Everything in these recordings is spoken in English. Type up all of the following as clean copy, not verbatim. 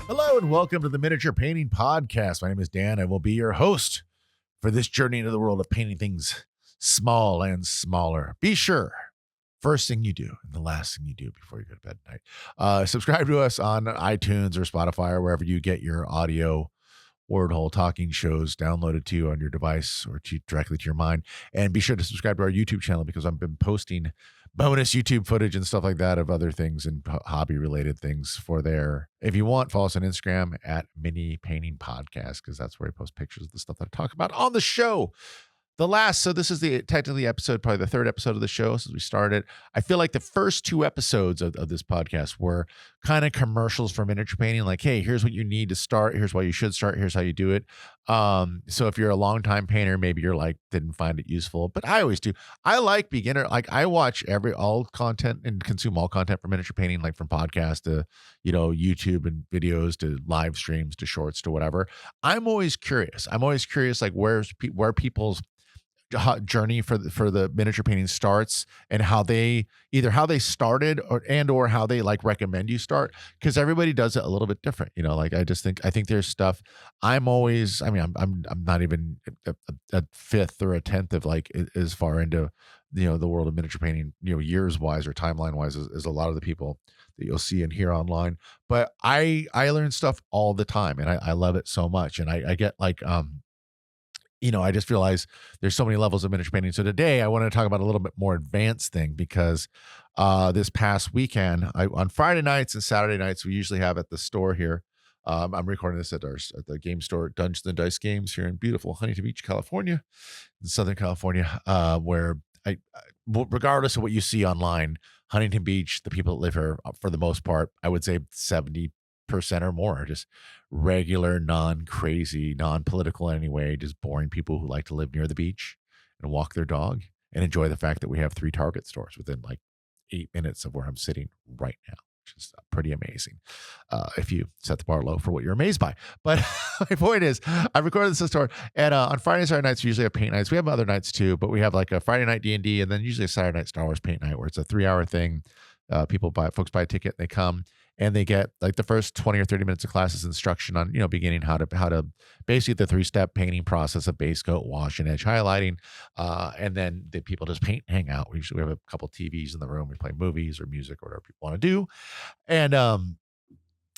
Hello and welcome to the Miniature Painting Podcast. My name is Dan. I will be your host for this journey into the world of painting things small and smaller. Be sure, first thing you do and the last thing you do before you go to bed at night, subscribe to us on iTunes or Spotify or wherever you get your audio word hole talking shows downloaded to you on your device or directly to your mind. And be sure to subscribe to our YouTube channel because I've been posting bonus YouTube footage and stuff like that of other things and hobby related things for there. If you want, follow us on Instagram at Mini Painting Podcast because that's where I post pictures of the stuff that I talk about on the show. So this is technically episode, probably the third episode of the show since we started. I feel like the first two episodes of this podcast were kind of commercials for miniature painting. Like, hey, here's what you need to start. Here's why you should start. Here's how you do it. So if you're a longtime painter, maybe you're like, didn't find it useful, but I always do. I like beginner. Like I watch all content and consume all content for miniature painting, like from podcasts to, YouTube and videos to live streams to shorts to whatever. I'm always curious. Like where people's journey for the miniature painting starts and how they started or how they like recommend you start, because everybody does it a little bit different. I think there's stuff I'm not even a fifth or a tenth of like as far into the world of miniature painting years wise or timeline wise as a lot of the people that you'll see and hear online, but I learn stuff all the time and I love it so much, and I get like I just realized there's so many levels of miniature painting. So today I want to talk about a little bit more advanced thing because this past weekend, on Friday nights and Saturday nights, we usually have at the store here. I'm recording this at the game store, Dungeons and Dice Games here in beautiful Huntington Beach, California, in Southern California, where regardless of what you see online, Huntington Beach, the people that live here, for the most part, I would say 70% or more are just regular, non-crazy, non-political anyway, just boring people who like to live near the beach and walk their dog and enjoy the fact that we have 3 Target stores within like 8 minutes of where I'm sitting right now, which is pretty amazing if you set the bar low for what you're amazed by. But my point is, I recorded this store, and on Friday, Saturday nights, we usually have paint nights. We have other nights too, but we have like a Friday night D&D and then usually a Saturday night Star Wars paint night where it's a 3-hour thing. Folks buy a ticket, they come, and they get like the first 20 or 30 minutes of classes instruction on, beginning how to basically the 3-step painting process of base coat, wash, and edge highlighting. And then the people just paint and hang out. We have a couple TVs in the room. We play movies or music or whatever people want to do. And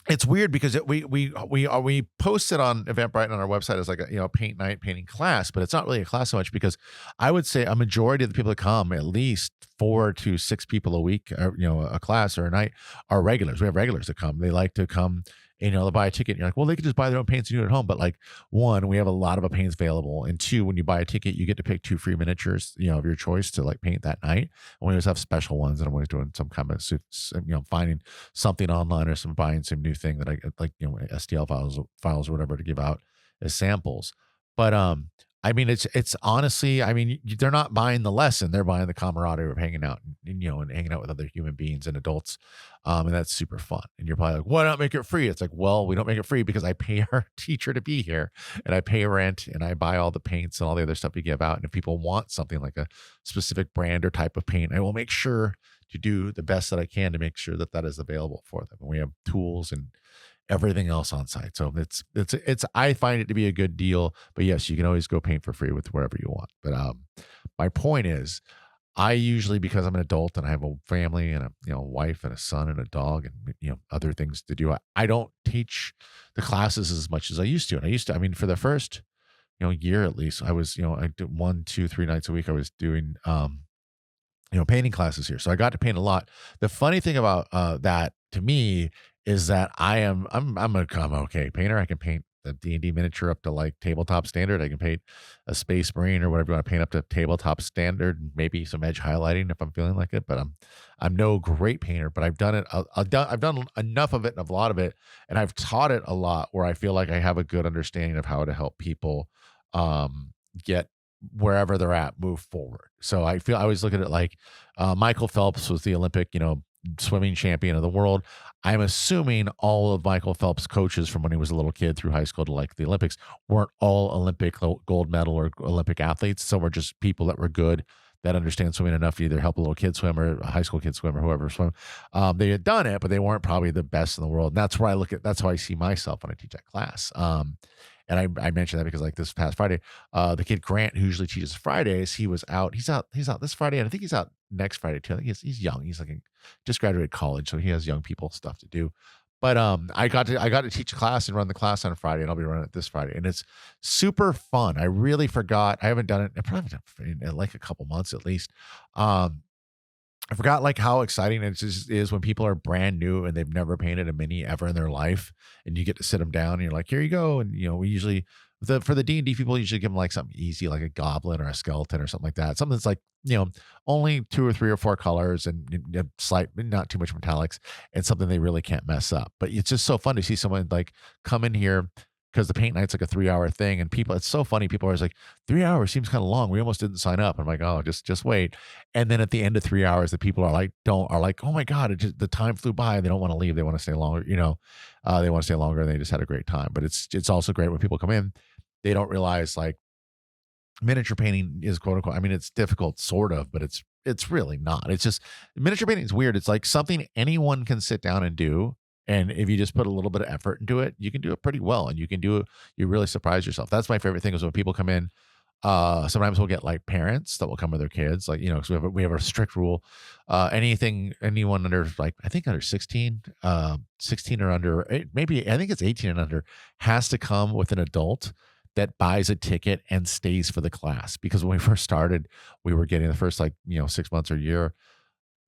it's weird because we post it on Eventbrite on our website as like a paint night painting class, but it's not really a class so much because I would say a majority of the people that come, at least 4 to 6 people a week, or, a class or a night, are regulars. We have regulars that come. They like to come. They'll buy a ticket and you're like, well, they could just buy their own paints and do it at home. But like, 1, we have a lot of paints available. And 2, when you buy a ticket, you get to pick 2 free miniatures, of your choice to like paint that night. And we always have special ones. And I'm always doing some kind of, finding something online or buying some new thing that I like, STL files or whatever to give out as samples. But, it's honestly, they're not buying the lesson. They're buying the camaraderie of hanging out and hanging out with other human beings and adults. And that's super fun. And you're probably like, why not make it free? It's like, well, we don't make it free because I pay our teacher to be here and I pay rent and I buy all the paints and all the other stuff we give out. And if people want something like a specific brand or type of paint, I will make sure to do the best that I can to make sure that that is available for them. And we have tools and everything else on site. So it's I find it to be a good deal, but yes, you can always go paint for free with wherever you want. But my point is, I usually, because I'm an adult and I have a family and a wife and a son and a dog and other things to do, I don't teach the classes as much as I used to. And for the first year at least, I was I did 1, 2, 3 nights a week. I was doing painting classes here, so I got to paint a lot. The funny thing about that to me is that I'm a okay painter. I can paint the D&D miniature up to like tabletop standard. I can paint a Space Marine or whatever you want to paint up to tabletop standard, maybe some edge highlighting if I'm feeling like it. But I'm no great painter, but I've done it. I've done enough of it and a lot of it, and I've taught it a lot where I feel like I have a good understanding of how to help people get wherever they're at move forward. So I always look at it like Michael Phelps was the Olympic swimming champion of the world. I'm assuming all of Michael Phelps' coaches from when he was a little kid through high school to like the Olympics weren't all Olympic gold medal or Olympic athletes. Some were just people that were good that understand swimming enough to either help a little kid swim or a high school kid swim or whoever swim. They had done it, but they weren't probably the best in the world. And that's where that's how I see myself when I teach that class. And I mentioned that because like this past Friday, the kid Grant, who usually teaches Fridays, he's out this Friday. And I think he's out next Friday too. I think he's young. He's like just graduated college. So he has young people stuff to do. But I got to teach a class and run the class on Friday, and I'll be running it this Friday, and it's super fun. I really forgot. I haven't done it. I probably haven't done it in like a couple months at least. I forgot like how exciting it just is when people are brand new and they've never painted a mini ever in their life, and you get to sit them down and you're like, here you go. And we usually for the D&D people usually give them like something easy, like a goblin or a skeleton or something like that. Something that's like only 2 or 3 or 4 colors and slight, not too much metallics, and something they really can't mess up. But it's just so fun to see someone like come in here, because the paint night's like a 3-hour thing, and it's so funny. People are always like, 3 hours seems kind of long. We almost didn't sign up. I'm like, oh, just wait. And then at the end of 3 hours, the people are like, oh my God, the time flew by, and they don't want to leave. They want to stay longer. They want to stay longer, and they just had a great time. But it's also great when people come in, they don't realize like miniature painting is quote unquote. I mean, it's difficult, sort of, but it's really not. It's just miniature painting is weird. It's like something anyone can sit down and do. And if you just put a little bit of effort into it, you can do it pretty well, and you really surprise yourself. That's my favorite thing is when people come in. Sometimes we'll get like parents that will come with their kids, like, because we have a strict rule. Anyone under like, I think under 16, 16 or under, maybe I think it's 18 and under, has to come with an adult that buys a ticket and stays for the class. Because when we first started, we were getting the first 6 months or a year.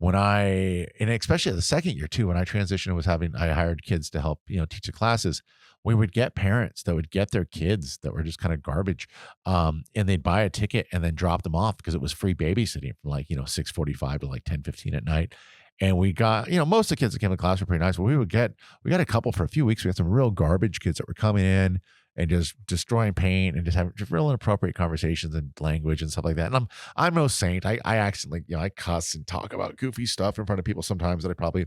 And especially the second year too, when I transitioned and I hired kids to help, teach the classes, we would get parents that would get their kids that were just kind of garbage. And they'd buy a ticket and then drop them off because it was free babysitting from 6:45 to 10:15 at night. And we got, most of the kids that came to class were pretty nice, but we got a couple for a few weeks. We had some real garbage kids that were coming in and just destroying paint and just having just real inappropriate conversations and language and stuff like that. And I'm no saint. I accidentally, I cuss and talk about goofy stuff in front of people sometimes that I probably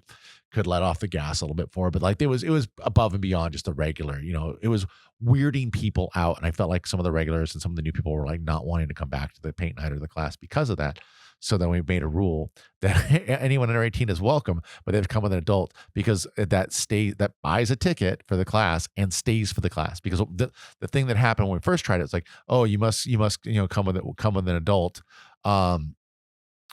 could let off the gas a little bit for. But it was above and beyond just the regular, it was weirding people out. And I felt like some of the regulars and some of the new people were like not wanting to come back to the paint night or the class because of that. So then we made a rule that anyone under 18 is welcome, but they have to come with an adult, because that buys a ticket for the class and stays for the class. Because the thing that happened when we first tried it, it's like, oh, you must come with an adult. One,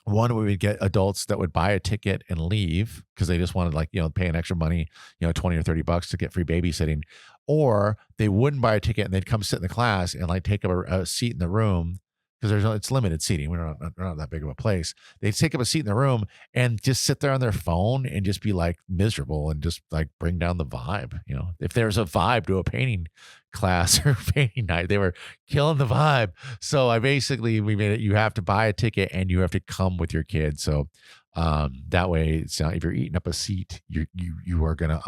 we would get adults that would buy a ticket and leave because they just wanted pay an extra money, $20 or $30 to get free babysitting, or they wouldn't buy a ticket and they'd come sit in the class and take up a seat in the room. Because it's limited seating. We're not that big of a place. They take up a seat in the room and just sit there on their phone and just be miserable and just bring down the vibe. If there's a vibe to a painting class or painting night, they were killing the vibe. So we made it, you have to buy a ticket and you have to come with your kids. So that way, it's not, if you're eating up a seat, you are gonna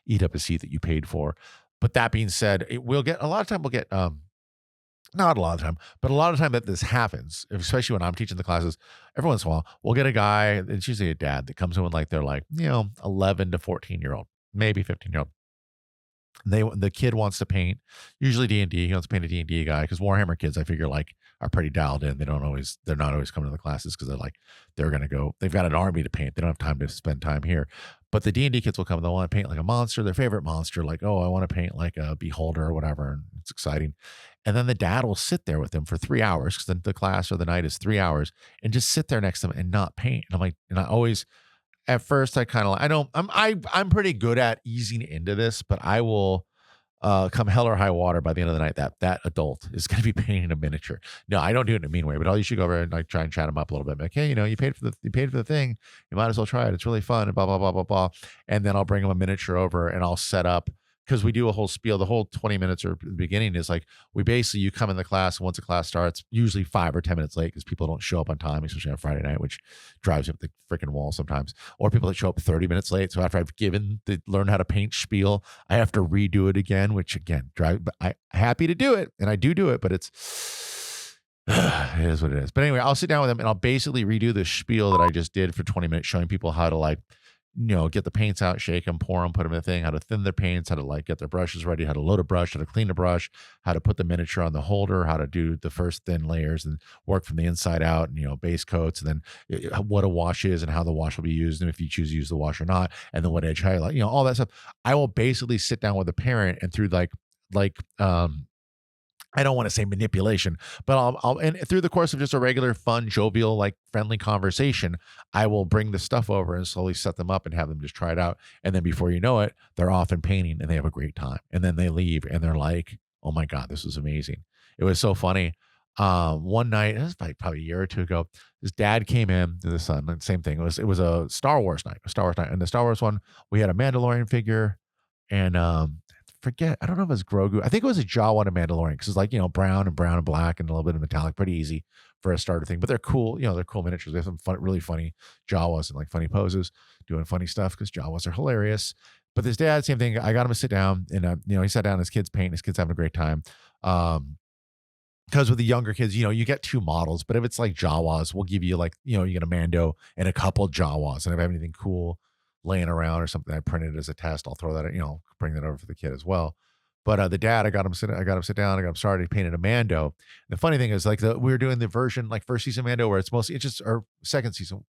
eat up a seat that you paid for. But that being said, we'll get not a lot of time, but a lot of time that this happens, especially when I'm teaching the classes, every once in a while, we'll get a guy, it's usually a dad, that comes in with they're 11 to 14-year-old, maybe 15-year-old. The kid wants to paint, usually D&D. He wants to paint a D&D guy, because Warhammer kids, I figure, are pretty dialed in. They're not always coming to the classes because they're going to go, they've got an army to paint. They don't have time to spend time here. But the D&D kids will come, they'll want to paint a monster, their favorite monster, oh, I want to paint a beholder or whatever. And it's exciting. And then the dad will sit there with them for 3 hours, because then the class or the night is 3 hours, and just sit there next to them and not paint. And I always, at first, I'm pretty good at easing into this, but I will come hell or high water by the end of the night that adult is going to be painting a miniature. No, I don't do it in a mean way, but I'll usually go over and try and chat them up a little bit. Hey, you paid for the thing, you might as well try it. It's really fun, and blah blah blah blah blah. And then I'll bring them a miniature over and I'll set up, because we do a whole spiel. The whole 20 minutes or the beginning is you come in the class, and once the class starts, usually 5 or 10 minutes late, because people don't show up on time, especially on Friday night, which drives you up the freaking wall sometimes. Or people that show up 30 minutes late. So after I've given the learn how to paint spiel, I have to redo it again, which again, but I'm happy to do it. And I do it, but it is what it is. But anyway, I'll sit down with them and I'll basically redo the spiel that I just did for 20 minutes, showing people how to get the paints out, shake them, pour them, put them in the thing, how to thin their paints, how to like get their brushes ready, how to load a brush, how to clean a brush, how to put the miniature on the holder, how to do the first thin layers and work from the inside out, and base coats, and then what a wash is and how the wash will be used, and if you choose to use the wash or not, and then what edge highlight, all that stuff. I will basically sit down with a parent and through I don't want to say manipulation, but and through the course of just a regular, fun, jovial, like friendly conversation, I will bring the stuff over and slowly set them up and have them just try it out. And then before you know it, they're off and painting and they have a great time. And then they leave and they're like, "Oh my God, this was amazing." It was so funny. One night, it was probably a year or two ago, his dad came in to the son, and same thing. It was a Star Wars night, And the Star Wars one, we had a Mandalorian figure and forget. I don't know if it was Grogu. I think it was a Jawa and a Mandalorian because it's like, brown and black and a little bit of metallic. Pretty easy for a starter thing. But they're cool. They're cool miniatures. They have some fun, really funny Jawas and like funny poses, doing funny stuff because Jawas are hilarious. But this dad, same thing. I got him to sit down and, he sat down, his kids paint, his kids having a great time. Because with the younger kids, you get 2 models, but if it's like Jawas, we'll give you like, you get a Mando and a couple Jawas. And if I have anything cool laying around or something I printed as a test, I'll throw that, bring that over for the kid as well. But the dad, I got him sit down, I got him started, he painted a Mando. The funny thing is, like, we were doing the version, like first season Mando, where it's just, or second season,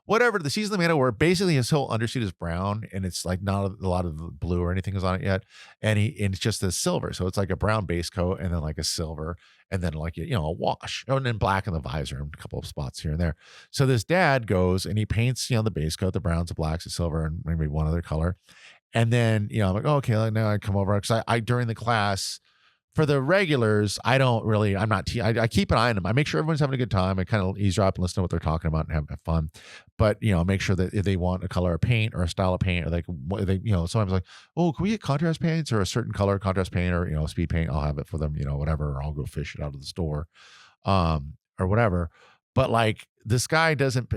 whatever, the season of Mando, where basically his whole undersuit is brown and it's like not a lot of the blue or anything is on it yet. And it's just the silver. So it's like a brown base coat and then like a silver and then like, a wash, and then black in the visor and a couple of spots here and there. So this dad goes and he paints, the base coat, the browns, the blacks, the silver, and maybe one other color. And then, I'm like, oh, okay, like now I come over because I during the class, for the regulars, I keep an eye on them. I make sure everyone's having a good time. I kind of eavesdrop and listen to what they're talking about and have fun. But, make sure that if they want a color of paint or a style of paint, or like, sometimes like, oh, can we get contrast paints or a certain color contrast paint or, speed paint? I'll have it for them, whatever, or I'll go fish it out of the store, or whatever. But like this guy doesn't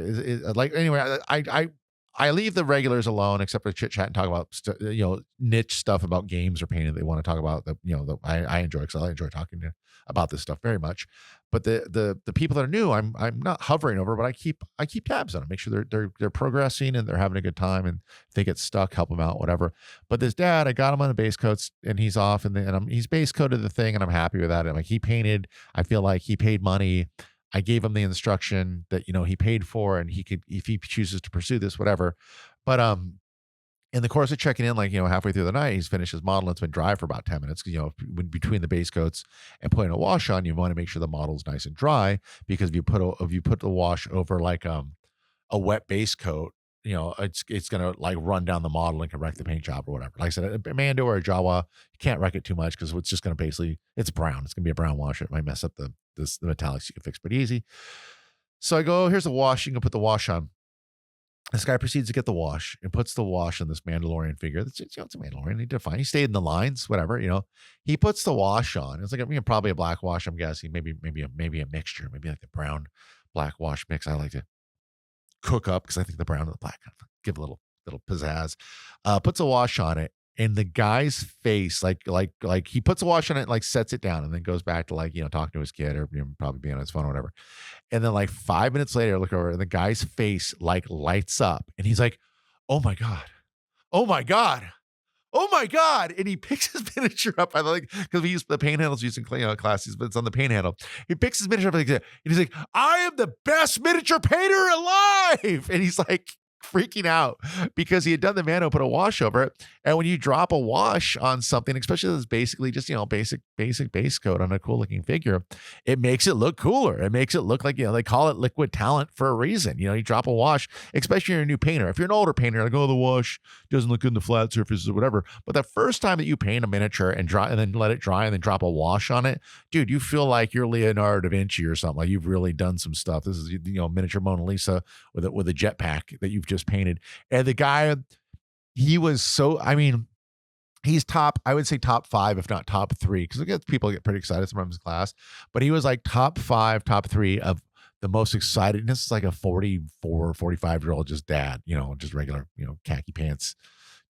like, anyway, I leave the regulars alone except for chit chat and talk about niche stuff about games or painting they want to talk about that I enjoy, because I enjoy talking about this stuff very much. But the people that are new, I'm not hovering over, but I keep tabs on them, make sure they're progressing and they're having a good time, and if they get stuck, help them out, whatever. But this dad, I got him on the base coats and he's off and he's base coated the thing and I'm happy with that. And like he painted, I feel like he paid money. I gave him the instruction that, he paid for, and he could, if he chooses to pursue this, whatever. But, in the course of checking in, like, halfway through the night, he's finished his model. It's been dry for about 10 minutes. Between the base coats and putting a wash on, you want to make sure the model's nice and dry, because if you put the wash over like, a wet base coat, it's going to like run down the model and can wreck the paint job or whatever. Like I said, a Mando or a Jawa, you can't wreck it too much because it's just going to basically, it's brown. It's going to be a brown wash. It might mess up the metallics you can fix pretty easy. So I go, here's the wash. You can put the wash on. This guy proceeds to get the wash and puts the wash on this Mandalorian figure. It's a Mandalorian. He did fine. He stayed in the lines, whatever, He puts the wash on. It's like probably a black wash, I'm guessing. Maybe a mixture. Maybe like the brown black wash mix I like to cook up, because I think the brown and the black give a little pizzazz. Puts a wash on it, and the guy's face, like he puts a wash on it, like sets it down, and then goes back to like talking to his kid, or probably being on his phone or whatever. And then like 5 minutes later, I look over, and the guy's face like lights up, and he's like, "Oh my God, oh my God, oh my God." And he picks his miniature up. I like, because we use the paint handles using classes, but it's on the paint handle. He picks his miniature up and he's like, "I am the best miniature painter alive." And he's like freaking out because he had done the Mando, put a wash over it. And when you drop a wash on something, especially that's basically just, basic base coat on a cool looking figure, it makes it look cooler. It makes it look like, they call it liquid talent for a reason. You drop a wash, especially if you're a new painter. If you're an older painter, like, oh, the wash doesn't look good in the flat surfaces or whatever. But the first time that you paint a miniature and then let it dry and then drop a wash on it, dude, you feel like you're Leonardo da Vinci or something. Like you've really done some stuff. This is, miniature Mona Lisa with a jetpack that you've just painted. And the guy, he was so, he's I would say top 5, if not top 3, because people get pretty excited sometimes in class, but he was like top 5, top 3 of the most excited. And this is like a 44, 45-year-old just dad, just regular, khaki pants,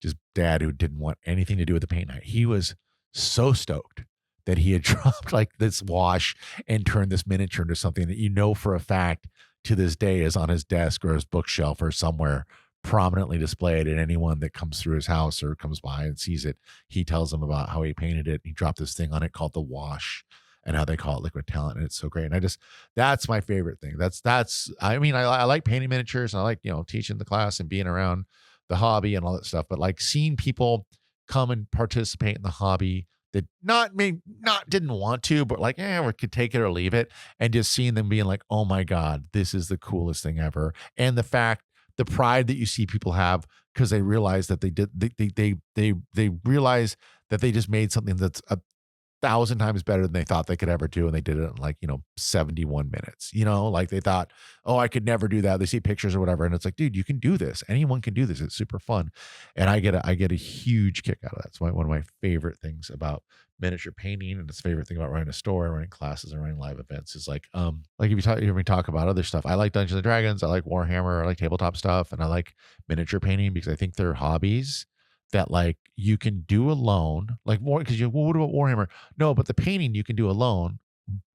just dad who didn't want anything to do with the paint night. He was so stoked that he had dropped like this wash and turned this miniature into something that for a fact to this day is on his desk or his bookshelf or somewhere prominently displayed, and anyone that comes through his house or comes by and sees it, he tells them about how he painted it. He dropped this thing on it called the wash, and how they call it liquid talent, and it's so great. And that's my favorite thing. I mean, I like painting miniatures, and I like, teaching the class and being around the hobby and all that stuff. But like seeing people come and participate in the hobby that not didn't want to, but like, we could take it or leave it, and just seeing them being like, oh my God, this is the coolest thing ever. And the pride that you see people have because they realize that they realize that they just made something that's a thousand times better than they thought they could ever do, and they did it in like 71 minutes. Like they thought, oh, I could never do that. They see pictures or whatever, and it's like, dude, you can do this. Anyone can do this. It's super fun, and I get a huge kick out of that. It's one of my favorite things about miniature painting, and it's favorite thing about running a store, running classes, and running live events is like if you hear me talk about other stuff. I like Dungeons and Dragons, I like Warhammer, I like tabletop stuff, and I like miniature painting because I think they're hobbies that like you can do alone, like more because what about Warhammer? No, but the painting you can do alone,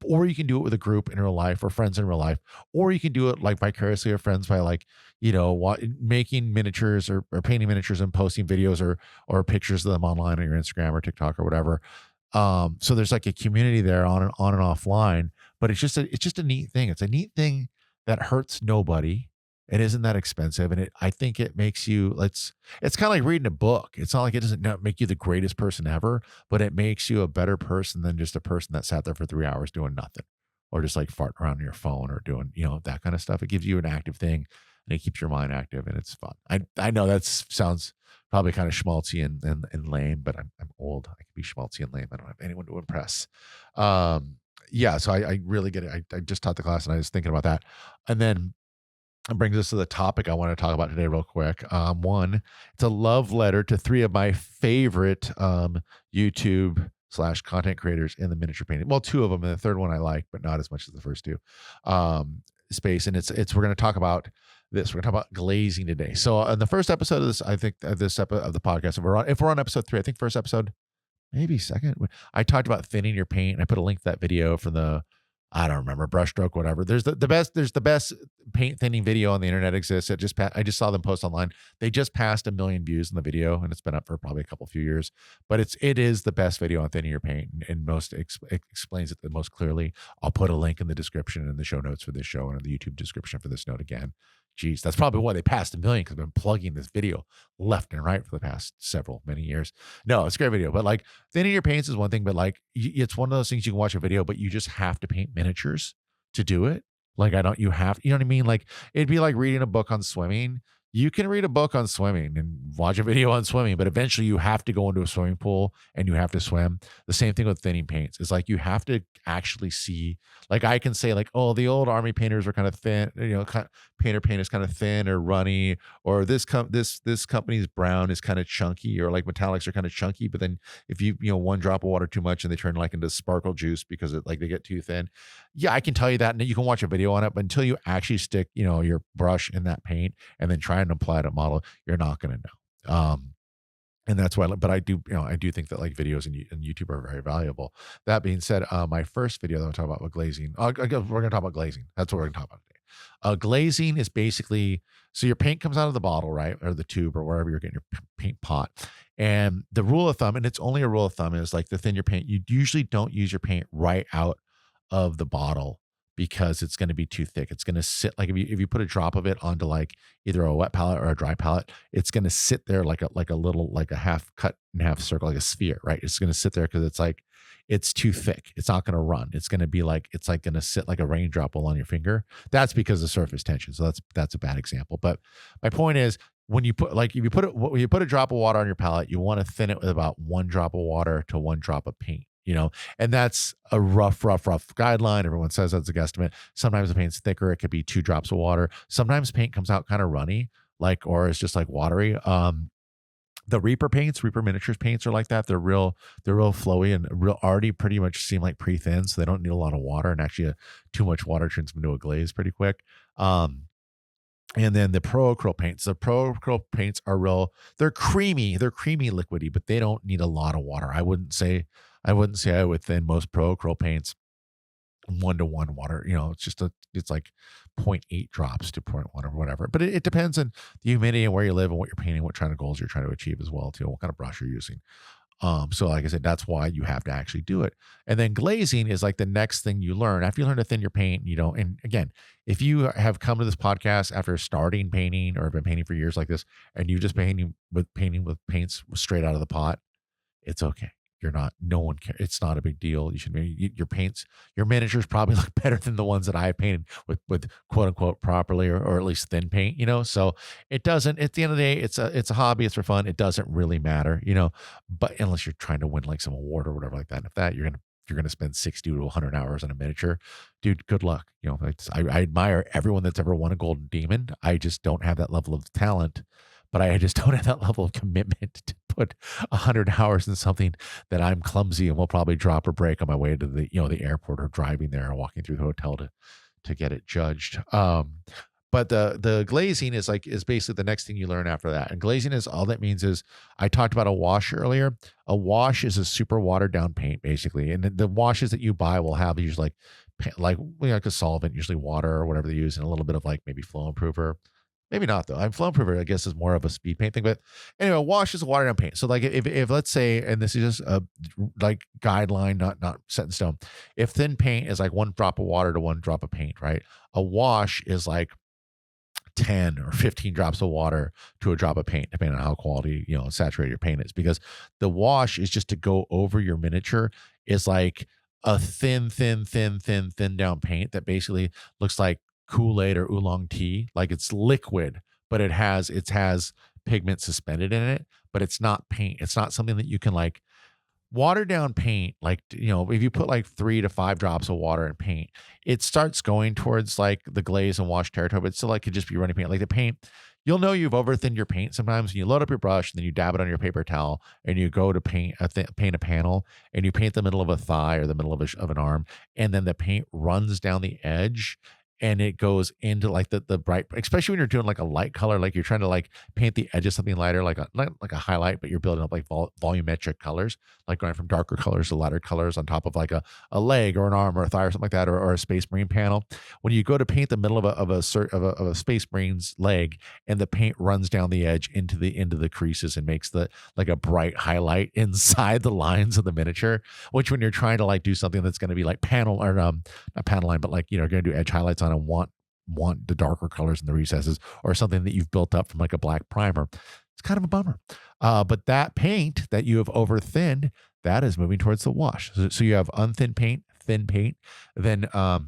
or you can do it with a group in real life or friends in real life, or you can do it like vicariously with friends by like, making miniatures or painting miniatures and posting videos or pictures of them online on your Instagram or TikTok or whatever. So there's like a community there on and offline, but it's just a neat thing. It's a neat thing that hurts nobody. It isn't that expensive, and I think it makes you. It's kind of like reading a book. It's not like it doesn't make you the greatest person ever, but it makes you a better person than just a person that sat there for 3 hours doing nothing, or just like farting around on your phone or doing that kind of stuff. It gives you an active thing, and it keeps your mind active, and it's fun. I know that sounds probably kind of schmaltzy and lame, but I'm old. I can be schmaltzy and lame. I don't have anyone to impress. Yeah, so I really get it. I just taught the class, and I was thinking about that, and then it brings us to the topic I want to talk about today real quick. One, it's a love letter to three of my favorite YouTube / content creators in the miniature painting. Well, two of them, and the third one I like, but not as much as the first two. Space, and we're going to talk about this. We're going to talk about glazing today. So in the first episode of this, I think this episode of the podcast, if we're on episode 3, I think first episode, maybe second, I talked about thinning your paint. I put a link to that video from I don't remember, brushstroke, whatever. There's the best paint thinning video on the internet exists. I just saw them post online. They just passed 1 million views in the video, and it's been up for probably a few years. But it is the best video on thinning your paint, and it explains it the most clearly. I'll put a link in the description and in the show notes for this show and in the YouTube description for this note again. Geez, that's probably why they passed 1 million, because I've been plugging this video left and right for the past many years. No, it's a great video, but like thinning your paints is one thing, but like it's one of those things you can watch a video, but you just have to paint miniatures to do it. Like you know what I mean? Like it'd be like reading a book on swimming. You can read a book on swimming and watch a video on swimming, but eventually you have to go into a swimming pool and you have to swim. The same thing with thinning paints. It's like you have to actually see, like I can say like, oh, the old army painters were kind of thin, painter paint is kind of thin or runny, or this company's brown is kind of chunky, or like metallics are kind of chunky, but then if you one drop of water too much and they turn like into sparkle juice because they get too thin. Yeah, I can tell you that, and you can watch a video on it, but until you actually stick, your brush in that paint and then try and apply it a model, you're not going to know. And that's why, but I do think that like videos in YouTube are very valuable. That being said, my first video that I'm talking about with glazing, we're going to talk about glazing. That's what we're going to talk about today. Glazing is basically, so your paint comes out of the bottle, right? Or the tube or wherever you're getting your paint pot. And the rule of thumb, and it's only a rule of thumb, is like to thin your paint, you usually don't use your paint right out of the bottle, because it's going to be too thick. It's going to sit like if you put a drop of it onto like either a wet palette or a dry palette, it's going to sit there like a half cut in half circle, like a sphere, right? It's going to sit there because it's too thick. It's not going to run. It's going to be like, it's like going to sit like a raindrop on your finger. That's because of surface tension. So that's a bad example. But my point is, when you put when you put a drop of water on your palette, you want to thin it with about 1 drop of water to 1 drop of paint. And that's a rough guideline. Everyone says that's a guesstimate. Sometimes the paint's thicker. It could be 2 drops of water. Sometimes paint comes out kind of runny, or it's just like watery. The Reaper miniatures paints are like that. They're real flowy and already pretty much seem like pre-thin, so they don't need a lot of water. And actually, too much water turns them into a glaze pretty quick. And then the Pro Acrylic paints. The Pro Acrylic paints are they're creamy liquidy, but they don't need a lot of water. I wouldn't say I would thin most Pro Acrylic paints 1-to-1 water. It's like 0.8 drops to 0.1 or whatever. But it depends on the humidity and where you live and what you're painting, what kind of goals you're trying to achieve as well, too, what kind of brush you're using. So like I said, that's why you have to actually do it. And then glazing is like the next thing you learn. After you learn to thin your paint, and again, if you have come to this podcast after starting painting or have been painting for years like this, and you just painting with paints straight out of the pot, it's okay. You're not, no one cares. It's not a big deal. You should be, your paints, your miniatures probably look better than the ones that I have painted with quote unquote properly or at least thin paint, So it doesn't, at the end of the day, it's a hobby. It's for fun. It doesn't really matter, but unless you're trying to win like some award or whatever like that, if that you're going to spend 60 to 100 hours on a miniature, dude, good luck. I admire everyone that's ever won a golden demon. I just don't have that level of talent, but I just don't have that level of commitment to put 100 hours in something that I'm clumsy and will probably drop or break on my way to the airport or driving there or walking through the hotel to get it judged. But the glazing is basically the next thing you learn after that. And glazing is, all that means is, I talked about a wash earlier. A wash is a super watered down paint basically. And the washes that you buy will have usually like a solvent, usually water or whatever they use, and a little bit of like maybe flow improver. Maybe not though. Flow improver, I guess, is more of a speed paint thing. But anyway, wash is a watered down paint. So like if let's say, and this is just a like guideline, not set in stone. If thin paint is like 1 drop of water to 1 drop of paint, right? A wash is like 10 or 15 drops of water to a drop of paint, depending on how quality, saturated your paint is. Because the wash is just to go over your miniature, is like a thin down paint that basically looks like Kool-Aid or oolong tea. Like it's liquid, but it has pigment suspended in it, but it's not paint. It's not something that you can like water down paint. Like, if you put like 3 to 5 drops of water in paint, it starts going towards like the glaze and wash territory, but still like could just be running paint. Like the paint, you'll know you've over thinned your paint sometimes when you load up your brush and then you dab it on your paper towel and you go to paint a panel and you paint the middle of a thigh or the middle of an arm, and then the paint runs down the edge and it goes into like the bright, especially when you're doing like a light color, like you're trying to like paint the edge of something lighter, like a highlight, but you're building up like volumetric colors, like going from darker colors to lighter colors on top of like a leg or an arm or a thigh or something like that, or a Space Marine panel. When you go to paint the middle of a Space Marine's leg, and the paint runs down the edge into the creases and makes like a bright highlight inside the lines of the miniature, which when you're trying to like do something that's going to be like panel or not panel line, but like, going to do edge highlights on and want the darker colors in the recesses, or something that you've built up from like a black primer, it's kind of a bummer. But that paint that you have over thinned, that is moving towards the wash. So you have unthin paint, thin paint, then or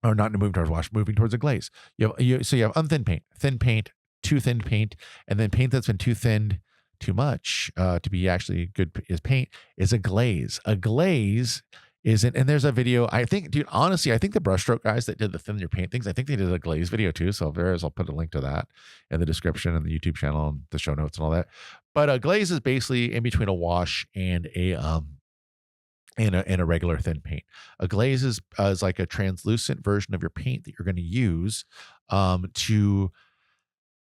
not moving towards wash, moving towards a glaze. So you have unthin paint, thin paint, too thin paint, and then paint that's been too thinned too much to be actually good is paint is a glaze. A glaze isn't, and there's a video, I think, dude, honestly, I think the brushstroke guys that did the thin your paint things, I think they did a glaze video too. So if there is, I'll put a link to that in the description and the YouTube channel and the show notes and all that. But a glaze is basically in between a wash and a regular thin paint. A glaze is like a translucent version of your paint that you're going to use to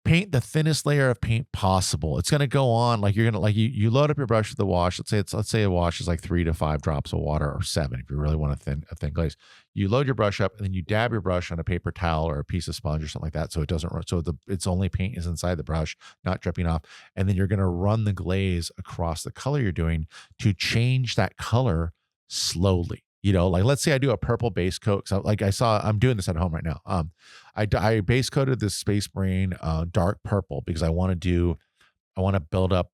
paint the thinnest layer of paint possible. It's going to go on like you're going to like you load up your brush with the wash. Let's say a wash is like 3 to 5 drops of water, or 7 if you really want a thin glaze. You load your brush up and then you dab your brush on a paper towel or a piece of sponge or something like that, so it doesn't run. So it's only paint is inside the brush, not dripping off. And then you're going to run the glaze across the color you're doing to change that color slowly. Like let's say I do a purple base coat. So like I'm doing this at home right now. I base coated this Space Marine dark purple because I want to build up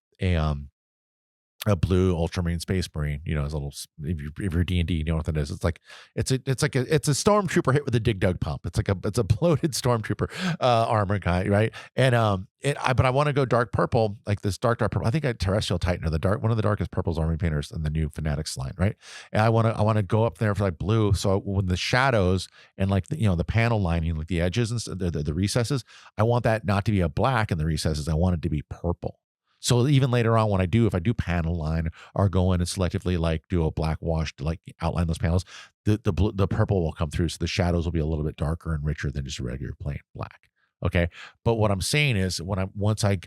a blue Ultramarine Space Marine, as a little, if you're D&D, you know what that is. It's like it's a stormtrooper hit with a dig dug pump. It's a bloated stormtrooper armor guy, right? And but I want to go dark purple, like this dark purple. I think I Terrestrial Titan, or one of the darkest purples army painters in the new Fanatics line, right? And I want to go up there for like blue. So when the shadows and like the panel lining, like the edges and the recesses, I want that not to be a black in the recesses. I want it to be purple. So even later on, if I do panel line or go in and selectively like do a black wash to like outline those panels, the purple will come through. So the shadows will be a little bit darker and richer than just a regular plain black. Okay. But what I'm saying is once I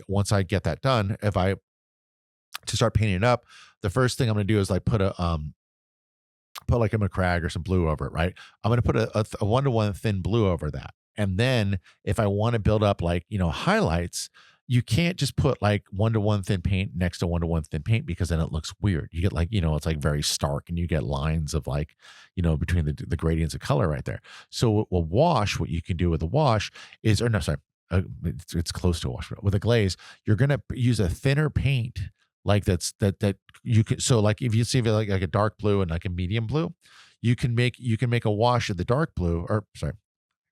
get that done, to start painting it up, the first thing I'm going to do is like put put like a McCrag or some blue over it, right? I'm going to put a 1-to-1 thin blue over that. And then if I want to build up like, highlights, you can't just put like 1-to-1 thin paint next to 1-to-1 thin paint because then it looks weird. You get like, it's like very stark and you get lines of like, between the gradients of color right there. So a wash, what you can do with a wash is, or no, sorry, it's close to a wash. With a glaze, you're going to use a thinner paint like that you can. So like if you see like a dark blue and like a medium blue, you can make a wash of the dark blue, or sorry,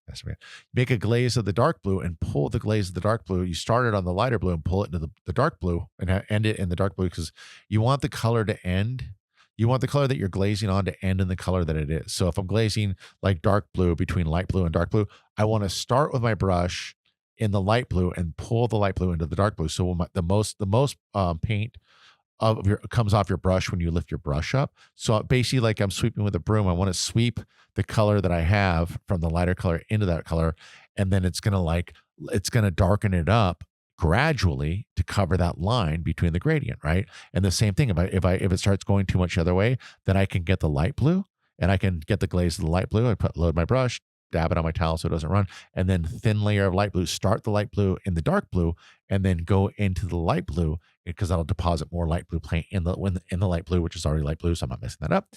that's right. Make a glaze of the dark blue and pull the glaze of the dark blue. You start it on the lighter blue and pull it into the dark blue and end it in the dark blue because you want the color to end. You want the color that you're glazing on to end in the color that it is. So if I'm glazing like dark blue between light blue and dark blue, I want to start with my brush in the light blue and pull the light blue into the dark blue. So when the most paint comes off your brush when you lift your brush up. So basically, like I'm sweeping with a broom, I want to sweep the color that I have from the lighter color into that color, and then it's gonna darken it up gradually to cover that line between the gradient, right? And the same thing, if it starts going too much the other way, then I can get the light blue and I can get the glaze of the light blue. Load my brush, dab it on my towel so it doesn't run, and then thin layer of light blue. Start the light blue in the dark blue, and then go into the light blue because that'll deposit more light blue paint in the light blue, which is already light blue, so I'm not messing that up.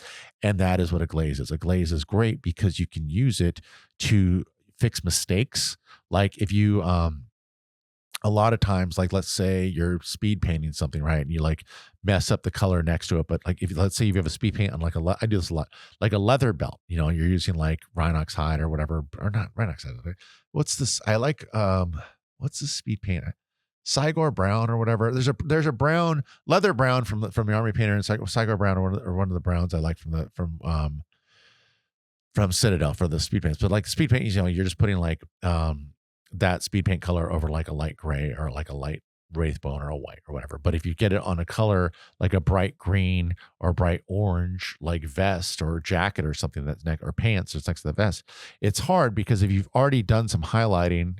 And that is what a glaze is. A glaze is great because you can use it to fix mistakes. Like if you a lot of times, like let's say you're speed painting something, right? And you like mess up the color next to it. But like if let's say you have a speed paint on like I do this a lot, like a leather belt, you're using like Rhinox hide or whatever, or not Rhinox hide. What's this? I like what's the speed paint? Sigor brown or whatever. There's a brown, leather brown from the Army Painter, and Sigor brown or one of the browns I like from Citadel for the speed paints. But like speed paint, you're just putting like that speed paint color over like a light gray or like a light wraithbone or a white or whatever. But if you get it on a color like a bright green or bright orange, like vest or jacket or something that's next, or pants that's next to the vest, it's hard because if you've already done some highlighting,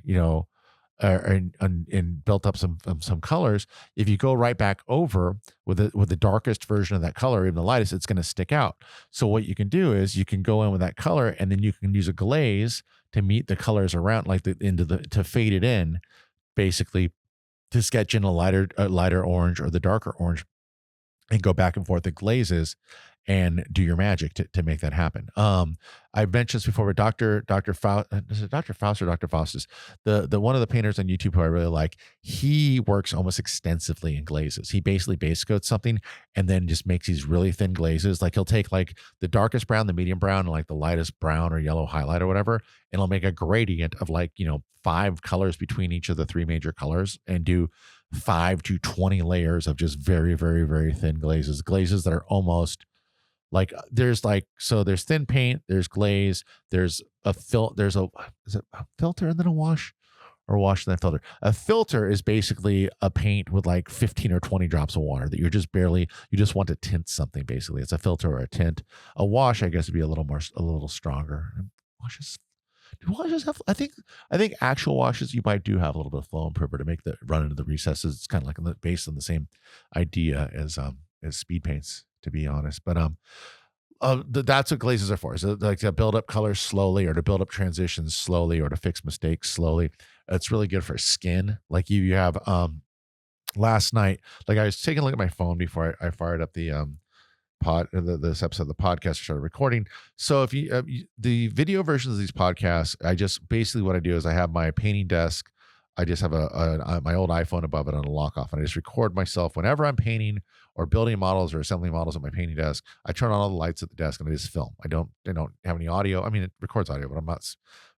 and built up some colors, if you go right back over with the darkest version of that color, even the lightest, it's going to stick out. So what you can do is you can go in with that color, and then you can use a glaze to meet the colors around, like to fade it in, basically to sketch in a lighter orange or the darker orange, and go back and forth the glazes and do your magic to make that happen. I've mentioned this before, but Dr. Faust or Dr. Faustus, the one of the painters on YouTube who I really like, he works almost extensively in glazes. He basically base coats something and then just makes these really thin glazes. Like he'll take like the darkest brown, the medium brown, and like the lightest brown or yellow highlight or whatever, and he'll make a gradient of like, 5 colors between each of the 3 major colors and do 5 to 20 layers of just very, very, very thin glazes that are almost like there's thin paint, there's glaze, there's a is it a filter and then a wash, or a wash and then a filter? A filter is basically a paint with like 15 or 20 drops of water that you just want to tint something. Basically, it's a filter or a tint. A wash, I guess, would be a little stronger. And do washes have? I think actual washes you might do have a little bit of flow improver to make the run into the recesses. It's kind of like based on the same idea as speed paints, to be honest. But that's what glazes are for. So like to build up colors slowly, or to build up transitions slowly, or to fix mistakes slowly. It's really good for skin. Like you have last night, like I was taking a look at my phone before I fired up the this episode of the podcast started recording. So if the video versions of these podcasts, I just basically what I do is I have my painting desk. I just have my old iPhone above it on a lock off, and I just record myself whenever I'm painting or building models or assembling models at my painting desk. I turn on all the lights at the desk and I just film. I don't have any audio. I mean, it records audio, but I'm not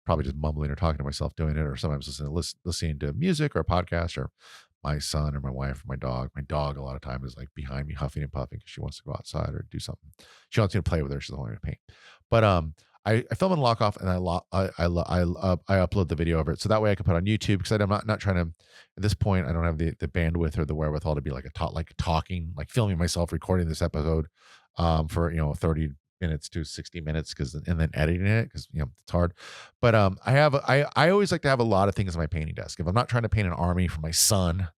probably just mumbling or talking to myself doing it, or sometimes listening to music or a podcast, or my son or my wife or my dog. My dog a lot of time is like behind me huffing and puffing because she wants to go outside or do something. She wants me to play with her. She doesn't want me to paint. But I film and lock off, and I upload the video of it, so that way I can put it on YouTube, because I'm not trying to, at this point I don't have the bandwidth or the wherewithal to be like talking, like filming myself recording this episode for 30 minutes to 60 minutes and then editing it, because it's hard. But I always like to have a lot of things on my painting desk. If I'm not trying to paint an army for my son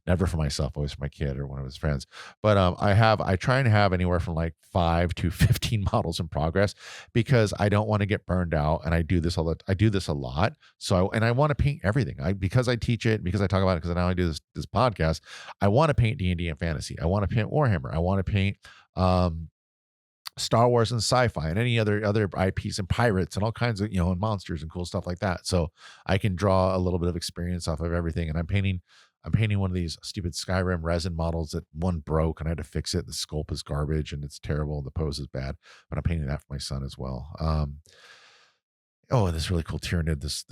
Never for myself, always for my kid or one of his friends. But I try and have anywhere from like 5 to 15 models in progress because I don't want to get burned out. And I do this I do this a lot. And I want to paint everything. Because I teach it, because I talk about it, because I now I do this podcast, I want to paint D&D and fantasy. I want to paint Warhammer. I want to paint um Star Wars and sci-fi and any other IPs and pirates and all kinds of, and monsters and cool stuff like that. So I can draw a little bit of experience off of everything. And I'm painting one of these stupid Skyrim resin models that one broke and I had to fix it. The sculpt is garbage and it's terrible. The pose is bad, but I'm painting that for my son as well. Oh, and this really cool Tyranid, this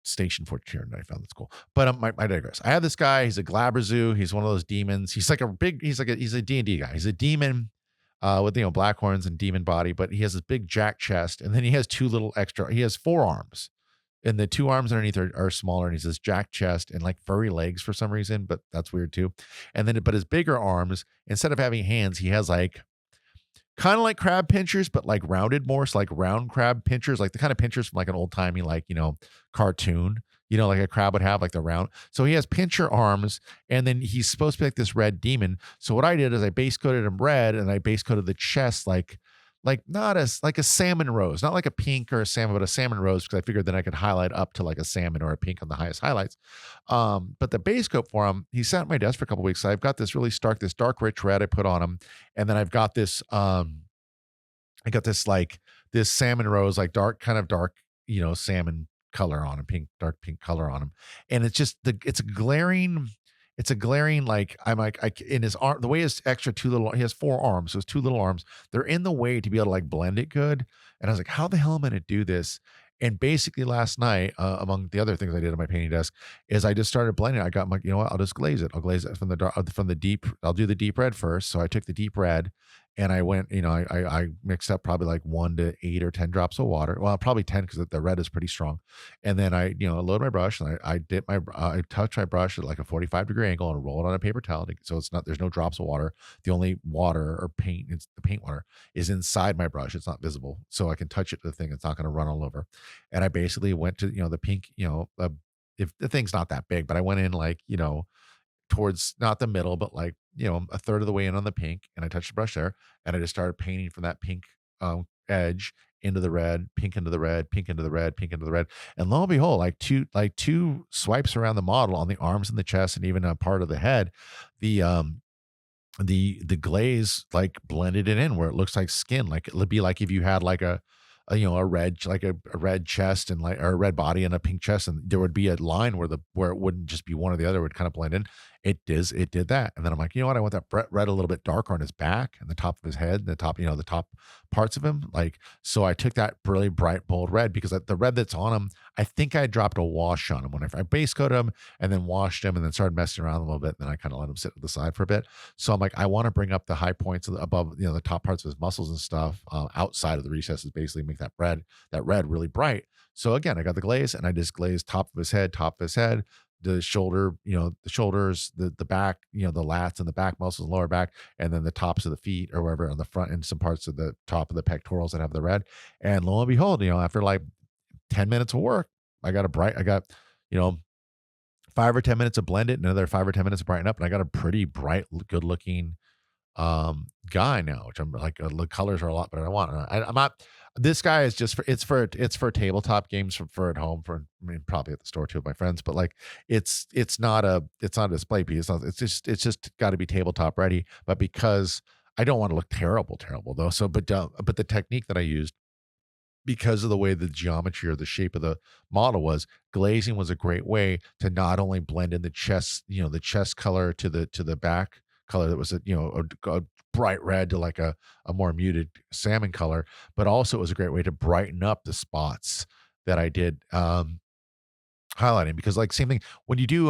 station fort Tyranid I found that's cool. But I digress. I have this guy. He's a Glabrezu. He's one of those demons. He's a D&D guy. He's a demon with black horns and demon body, but he has this big jack chest, and then he has he has 4 arms, and the 2 arms underneath are smaller, and he's this jack chest and like furry legs for some reason, but that's weird too. And then, but his bigger arms, instead of having hands, he has like kind of like crab pinchers, but like rounded more. So like round crab pinchers, like the kind of pinchers from like an old timey, like, cartoon, like a crab would have, like the round. So he has pincher arms, and then he's supposed to be like this red demon. So what I did is I base coated him red, and I base coated the chest like not as like a salmon rose, not like a pink or a salmon, but a salmon rose, because I figured then I could highlight up to like a salmon or a pink on the highest highlights. But the base coat for him, he sat at my desk for a couple weeks. So I've got this this dark rich red I put on him, and then I've got this like this salmon rose, like dark, kind of dark, salmon color on him, dark pink color on him, and it's a glaring, like I'm like in his arm, the way his extra 2 little, he has 4 arms, so his 2 little arms, they're in the way to be able to like blend it good. And I was like, how the hell am I going to do this? And basically last night, among the other things I did on my painting desk, is I just started blending. I got my, I'll just glaze it. I'll glaze it from the dark, from the deep. I'll do the deep red first. So I took the deep red, and I went, I mixed up probably like 1 to 8 or 10 drops of water. Well, probably 10, because the red is pretty strong. And then I, load my brush, and I touch my brush at like a 45-degree angle and roll it on a paper towel. So there's no drops of water. The only water or paint, it's the paint water, is inside my brush. It's not visible. So I can touch it to the thing. It's not going to run all over. And I basically went to, the pink, if the thing's not that big, but I went in like, towards not the middle, but like, a third of the way in on the pink. And I touched the brush there, and I just started painting from that pink edge into the red, pink into the red, pink into the red, pink into the red. And lo and behold, like two swipes around the model on the arms and the chest and even a part of the head, the glaze like blended it in where it looks like skin. Like it would be like if you had like a red, like a red chest and or a red body and a pink chest, and there would be a line where it wouldn't just be one or the other, it would kind of blend in. It did that. And then I'm like, you know what? I want that red a little bit darker on his back and the top of his head, the top, the top parts of him. Like, so I took that really bright, bold red, because the red that's on him, I think I dropped a wash on him when I base coated him and then washed him and then started messing around a little bit. And then I kind of let him sit to the side for a bit. So I'm like, I want to bring up the high points above, the top parts of his muscles and stuff, outside of the recesses, basically make that red really bright. So again, I got the glaze, and I just glazed top of his head, the shoulder, the shoulders, the back, the lats and the back muscles, lower back, and then the tops of the feet or wherever on the front, and some parts of the top of the pectorals that have the red. And lo and behold, after like 10 minutes of work, I got 5 or 10 minutes to blend it, and another 5 or 10 minutes to brighten up, and I got a pretty bright, good looking guy now, which I'm like, the colors are a lot better than I want. I'm not, this guy is just for tabletop games, for at home, probably at the store too with my friends, but like it's not a display piece. It's just got to be tabletop ready. But because I don't want to look terrible though. So, but the technique that I used, because of the way the geometry or the shape of the model was, glazing was a great way to not only blend in the chest, the chest color to the back color that was a bright red to like a more muted salmon color, but also it was a great way to brighten up the spots that I did highlighting. Because like same thing when you do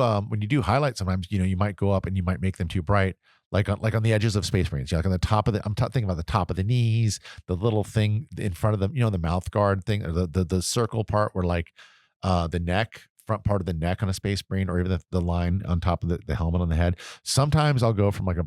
highlight, sometimes you might go up and you might make them too bright, like on the edges of Space Marines, like on the top of thinking about the top of the knees, the little thing in front of them, the mouth guard thing, or the circle part where like the neck front part of the neck on a Space Marine, or even the line on top of the helmet on the head. Sometimes I'll go from like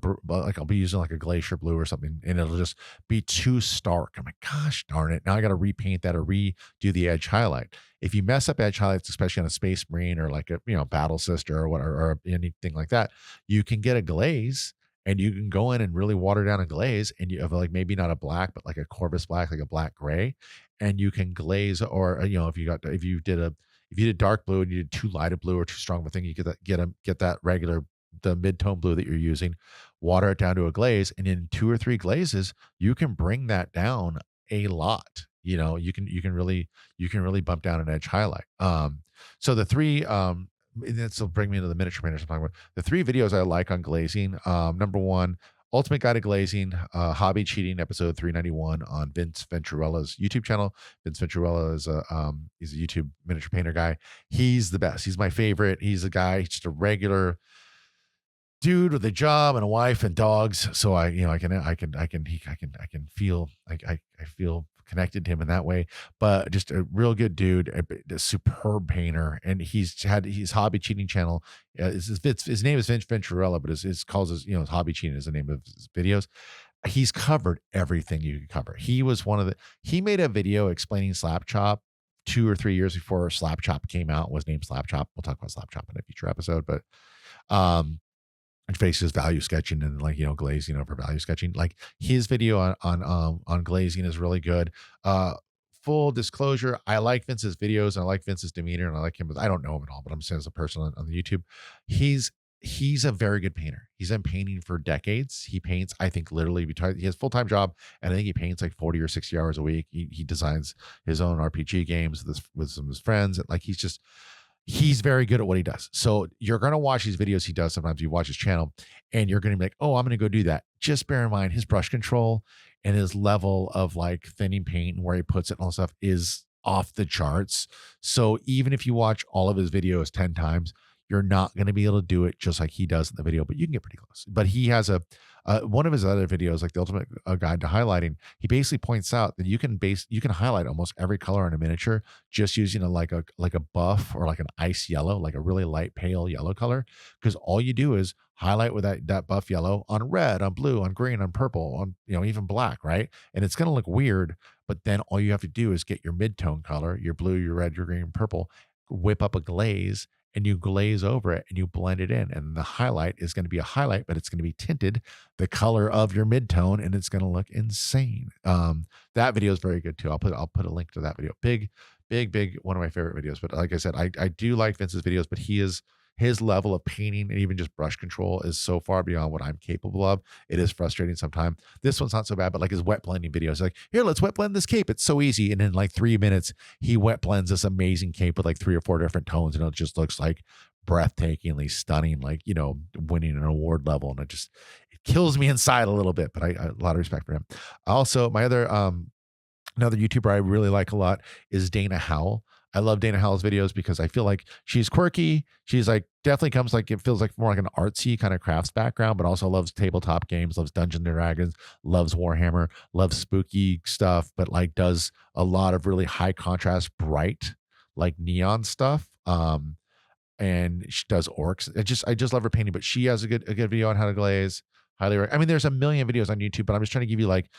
I'll be using like a glacier blue or something, and it'll just be too stark. I'm like, gosh darn it! Now I got to repaint that or redo the edge highlight. If you mess up edge highlights, especially on a Space Marine or like a Battle Sister or whatever or anything like that, you can get a glaze. And you can go in and really water down a glaze, and you have like maybe not a black, but like a Corvus black, like a black gray, and you can glaze. Or if you did dark blue and you did too light a blue or too strong of a thing, you get that regular the mid-tone blue that you're using, water it down to a glaze, and in 2 or 3 glazes, you can bring that down a lot. You can really bump down an edge highlight. So the three and this will bring me into the miniature painters I'm talking about. The 3 videos I like on glazing. Number 1, Ultimate Guide to Glazing, Hobby Cheating, episode 391 on Vince Venturella's YouTube channel. Vince Venturella he's a YouTube miniature painter guy. He's the best. He's my favorite. He's a guy, just a regular dude with a job and a wife and dogs. So I can feel I feel connected to him in that way, but just a real good dude, a superb painter. And he's had his Hobby Cheating channel. His name is Vince Venturella, but his Hobby Cheating is the name of his videos. He's covered everything you can cover. He made a video explaining slap chop 2 or 3 years before slap chop came out, was named slap chop. We'll talk about slap chop in a future episode, but and faces value sketching and glazing over value sketching. Like his video on glazing is really good. Full disclosure, I like Vince's videos and I like Vince's demeanor and I like him, but I don't know him at all, but I'm saying as a person on the YouTube, he's a very good painter. He's been painting for decades. He paints, I think, literally, he has a full-time job, and I think he paints like 40 or 60 hours a week. He designs his own RPG games with some of his friends. And like, he's very good at what he does. So you're going to watch these videos he does. Sometimes you watch his channel and you're going to be like, oh, I'm going to go do that. Just bear in mind his brush control and his level of like thinning paint and where he puts it and all that stuff is off the charts. So even if you watch all of his videos 10 times, you're not going to be able to do it just like he does in the video, but you can get pretty close. But he has one of his other videos, like the Ultimate Guide to Highlighting. He basically points out that you can highlight almost every color in a miniature just using like a buff or like an ice yellow, like a really light pale yellow color. Because all you do is highlight with that buff yellow on red, on blue, on green, on purple, on even black, right? And it's going to look weird, but then all you have to do is get your mid-tone color, your blue, your red, your green, purple, whip up a glaze, and you glaze over it and you blend it in. And the highlight is going to be a highlight, but it's going to be tinted the color of your mid-tone, and it's going to look insane. That video is very good too. I'll put a link to that video. Big one of my favorite videos. But like I said, I do like Vince's videos, but his level of painting and even just brush control is so far beyond what I'm capable of. It is frustrating sometimes. This one's not so bad, but like his wet blending videos, like, here, let's wet blend this cape. It's so easy. And in like 3 minutes, he wet blends this amazing cape with like 3 or 4 different tones. And it just looks like breathtakingly stunning, like, winning an award level. And it kills me inside a little bit, but I a lot of respect for him. Also, my other, another YouTuber I really like a lot is Dana Howell. I love Dana Howell's videos because I feel like she's quirky. She's like definitely comes like, it feels like more like an artsy kind of crafts background, but also loves tabletop games, loves Dungeons and Dragons, loves Warhammer, loves spooky stuff, but like does a lot of really high contrast, bright, like neon stuff. And she does orcs. I just love her painting, but she has a good video on how to glaze. There's a million videos on YouTube, but I'm just trying to give you like,